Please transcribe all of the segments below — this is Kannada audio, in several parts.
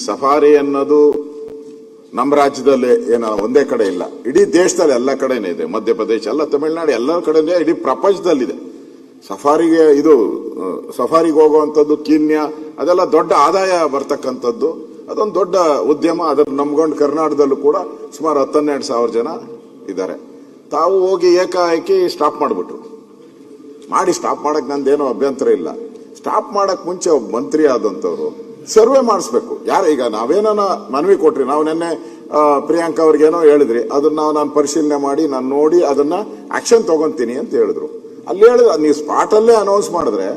ಸಫಾರಿ ಅನ್ನೋದು ನಮ್ಮ ರಾಜ್ಯದಲ್ಲಿ ಏನೋ ಒಂದೇ ಕಡೆ ಇಲ್ಲ, ಇಡೀ ದೇಶದಲ್ಲಿ ಎಲ್ಲ ಕಡೆನೇ ಇದೆ. ಮಧ್ಯಪ್ರದೇಶ ಎಲ್ಲ, ತಮಿಳುನಾಡು ಎಲ್ಲ ಕಡೆನೇ, ಇಡೀ ಪ್ರಪಂಚದಲ್ಲಿದೆ. ಸಫಾರಿಗೆ ಹೋಗುವಂಥದ್ದು ಕೀನ್ಯಾ ಅದೆಲ್ಲ ದೊಡ್ಡ ಆದಾಯ ಬರ್ತಕ್ಕಂಥದ್ದು, ಅದೊಂದು ದೊಡ್ಡ ಉದ್ಯಮ. ಅದನ್ನು ನಂಬ್ಕೊಂಡು ಕರ್ನಾಟಕದಲ್ಲೂ ಕೂಡ ಸುಮಾರು 12,000 ಜನ ಇದ್ದಾರೆ. ತಾವು ಹೋಗಿ ಏಕಾಏಕಿ ಸ್ಟಾಪ್ ಮಾಡಿಬಿಟ್ರು. ಸ್ಟಾಪ್ ಮಾಡಕ್ ನಂದೇನೋ ಅಭ್ಯಂತರ ಇಲ್ಲ. ಸ್ಟಾಪ್ ಮಾಡಕ್ ಮುಂಚೆ ಒಬ್ಬ ಮಂತ್ರಿ ಆದಂಥವ್ರು ಸರ್ವೆ ಮಾಡಿಸ್ಬೇಕು. ಈಗ ನಾವೇನ ಮನವಿ ಕೊಟ್ರಿ, ನಾವು ನಿನ್ನೆ ಪ್ರಿಯಾಂಕಾ ಅವ್ರಿಗೇನೋ ಹೇಳಿದ್ರಿ, ಅದನ್ನ ನಾನು ಪರಿಶೀಲನೆ ಮಾಡಿ ನಾನು ನೋಡಿ ಅದನ್ನ ಆಕ್ಷನ್ ತಗೊಂತೀನಿ ಅಂತ ಹೇಳಿದ್ರು. ಅಲ್ಲಿ ಹೇಳಿದ್ರೆ ನೀವು ಸ್ಪಾಟ್ ಅಲ್ಲೇ ಅನೌನ್ಸ್ ಮಾಡಿದ್ರೆ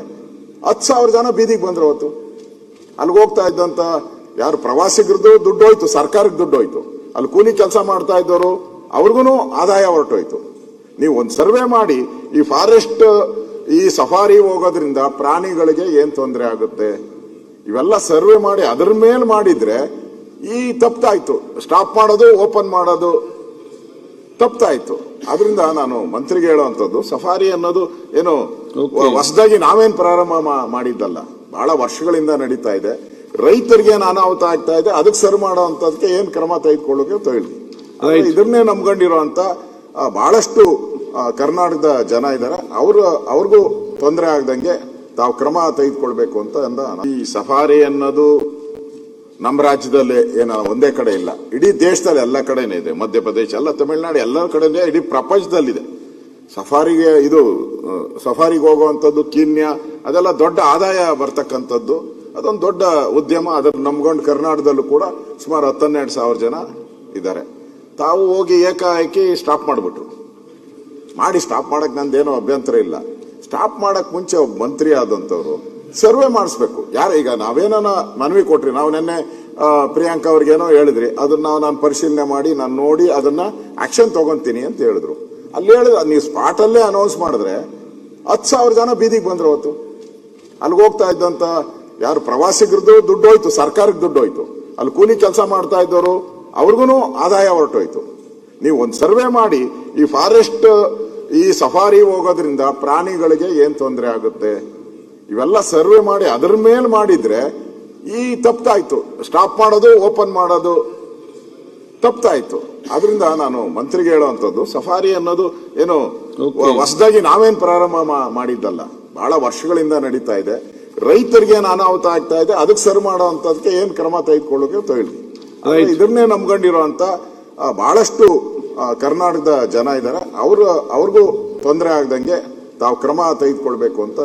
10,000 ಜನ ಬೀದಿಗೆ ಬಂದ್ರು. ಅವತ್ತು ಅಲ್ಲಿಗೆ ಹೋಗ್ತಾ ಇದ್ದಂತ ಯಾರು ಪ್ರವಾಸಿಗರದ್ದು ದುಡ್ಡು ಹೋಯ್ತು, ಸರ್ಕಾರಕ್ಕೆ ದುಡ್ಡು ಹೋಯ್ತು. ಅಲ್ಲಿ ಕೂಲಿ ಕೆಲಸ ಮಾಡ್ತಾ ಇದ್ದವರು ಅವ್ರಿಗೂ ಆದಾಯ ಹೊರಟೋಯ್ತು. ನೀವು ಒಂದು ಸರ್ವೆ ಮಾಡಿ, ಈ ಫಾರೆಸ್ಟ್ ಈ ಸಫಾರಿ ಹೋಗೋದ್ರಿಂದ ಪ್ರಾಣಿಗಳಿಗೆ ಏನ್ ತೊಂದರೆ ಆಗುತ್ತೆ ಇವೆಲ್ಲ ಸರ್ವೆ ಮಾಡಿ ಅದ್ರ ಮೇಲೆ ಮಾಡಿದ್ರೆ ಈ ತಪ್ಪಾಯ್ತು. ಸ್ಟಾಪ್ ಮಾಡೋದು ಓಪನ್ ಮಾಡೋದು ತಪ್ಪಾಯ್ತು. ಅದರಿಂದ ನಾನು ಮಂತ್ರಿಗೆ ಹೇಳುವಂಥದ್ದು, ಸಫಾರಿ ಅನ್ನೋದು ಏನು ಹೊಸದಾಗಿ ನಾವೇನ್ ಪ್ರಾರಂಭ ಮಾಡಿದ್ದಲ್ಲ, ಬಹಳ ವರ್ಷಗಳಿಂದ ನಡೀತಾ ಇದೆ. ರೈತರಿಗೆ ಅನಾಹುತ ಆಗ್ತಾ ಇದೆ, ಅದಕ್ಕೆ ಸರಿ ಮಾಡೋಂಥದಕ್ಕೆ ಏನ್ ಕ್ರಮ ತೆಗೆದುಕೊಳ್ಳೋಕೆ ಹೇಳಿ. ಇದನ್ನೇ ನಂಬ್ಕೊಂಡಿರುವಂತ ಬಹಳಷ್ಟು ಕರ್ನಾಟಕದ ಜನ ಇದ್ದಾರೆ. ಅವ್ರಿಗೂ ತೊಂದರೆ ಆಗದಂಗೆ ತಾವು ಕ್ರಮ ತೆಗೆದುಕೊಳ್ಬೇಕು ಅಂತ ಈ ಸಫಾರಿ ಅನ್ನೋದು ನಮ್ಮ ರಾಜ್ಯದಲ್ಲಿ ಏನೋ ಒಂದೇ ಕಡೆ ಇಲ್ಲ, ಇಡೀ ದೇಶದಲ್ಲಿ ಎಲ್ಲ ಕಡೆನೇ ಇದೆ. ಮಧ್ಯಪ್ರದೇಶ ಎಲ್ಲ, ತಮಿಳುನಾಡು ಎಲ್ಲ ಕಡೆನೇ, ಇಡೀ ಪ್ರಪಂಚದಲ್ಲಿದೆ. ಸಫಾರಿಗೆ ಹೋಗುವಂಥದ್ದು ಕೀನ್ಯಾ ಅದೆಲ್ಲ ದೊಡ್ಡ ಆದಾಯ ಬರ್ತಕ್ಕಂಥದ್ದು, ಅದೊಂದು ದೊಡ್ಡ ಉದ್ಯಮ. ಅದನ್ನು ನಂಬ್ಕೊಂಡು ಕರ್ನಾಟಕದಲ್ಲೂ ಕೂಡ ಸುಮಾರು 12,000 ಜನ ಇದ್ದಾರೆ. ತಾವು ಹೋಗಿ ಏಕಾಏಕಿ ಸ್ಟಾಪ್ ಮಾಡಿಬಿಟ್ರು. ಸ್ಟಾಪ್ ಮಾಡಕ್ ನಂದೇನೋ ಅಭ್ಯಂತರ ಇಲ್ಲ. ಸ್ಟಾಪ್ ಮಾಡಕ್ ಮುಂಚೆ ಒಬ್ಬ ಮಂತ್ರಿ ಆದಂಥವ್ರು ಸರ್ವೆ ಮಾಡಿಸ್ಬೇಕು. ಈಗ ನಾವೇನ ಮನವಿ ಕೊಟ್ರಿ, ನಾವು ನಿನ್ನೆ ಪ್ರಿಯಾಂಕಾ ಅವ್ರಿಗೇನೋ ಹೇಳಿದ್ರಿ, ಅದನ್ನ ನಾನು ಪರಿಶೀಲನೆ ಮಾಡಿ ನಾನು ನೋಡಿ ಅದನ್ನ ಆಕ್ಷನ್ ತಗೊಂತೀನಿ ಅಂತ ಹೇಳಿದ್ರು. ಅಲ್ಲಿ ಹೇಳಿದ್ರೆ ನೀವು ಸ್ಪಾಟ್ ಅಲ್ಲೇ ಅನೌನ್ಸ್ ಮಾಡಿದ್ರೆ 10,000 ಜನ ಬೀದಿಗೆ ಬಂದ್ರು. ಅವತ್ತು ಅಲ್ಲಿಗೆ ಹೋಗ್ತಾ ಇದ್ದಂತ ಯಾರು ಪ್ರವಾಸಿಗರದ್ದು ದುಡ್ಡು ಹೋಯ್ತು, ಸರ್ಕಾರಕ್ಕೆ ದುಡ್ಡು ಹೋಯ್ತು. ಅಲ್ಲಿ ಕೂಲಿ ಕೆಲಸ ಮಾಡ್ತಾ ಇದ್ದವರು ಅವ್ರಿಗೂ ಆದಾಯ ಹೊರಟೋಯ್ತು. ನೀವು ಒಂದು ಸರ್ವೆ ಮಾಡಿ, ಈ ಫಾರೆಸ್ಟ್ ಈ ಸಫಾರಿ ಹೋಗೋದ್ರಿಂದ ಪ್ರಾಣಿಗಳಿಗೆ ಏನ್ ತೊಂದರೆ ಆಗುತ್ತೆ ಇವೆಲ್ಲ ಸರ್ವೆ ಮಾಡಿ ಅದ್ರ ಮೇಲೆ ಮಾಡಿದ್ರೆ ಈ ತಪ್ಪಾಯ್ತು. ಸ್ಟಾಪ್ ಮಾಡೋದು ಓಪನ್ ಮಾಡೋದು ತಪ್ಪಾಯ್ತು. ಅದರಿಂದ ನಾನು ಮಂತ್ರಿಗೆ ಹೇಳುವಂಥದ್ದು, ಸಫಾರಿ ಅನ್ನೋದು ಏನು ಹೊಸದಾಗಿ ನಾವೇನ್ ಪ್ರಾರಂಭ ಮಾಡಿದ್ದಲ್ಲ, ಬಹಳ ವರ್ಷಗಳಿಂದ ನಡೀತಾ ಇದೆ. ರೈತರಿಗೆ ಅನಾಹುತ ಆಗ್ತಾ ಇದೆ, ಅದಕ್ಕೆ ಸರಿ ಮಾಡೋಂಥದಕ್ಕೆ ಏನ್ ಕ್ರಮ ತೆಗೆದುಕೊಳ್ಳೋಕೆ ಹೇಳಿ. ಇದನ್ನೇ ನಂಬ್ಕೊಂಡಿರುವಂತ ಬಹಳಷ್ಟು ಕರ್ನಾಟಕದ ಜನ ಇದ್ದಾರೆ. ಅವ್ರಿಗೂ ತೊಂದರೆ ಆಗದಂಗೆ ತಾವು ಕ್ರಮ ತೆಗೆದುಕೊಳ್ಬೇಕು ಅಂತ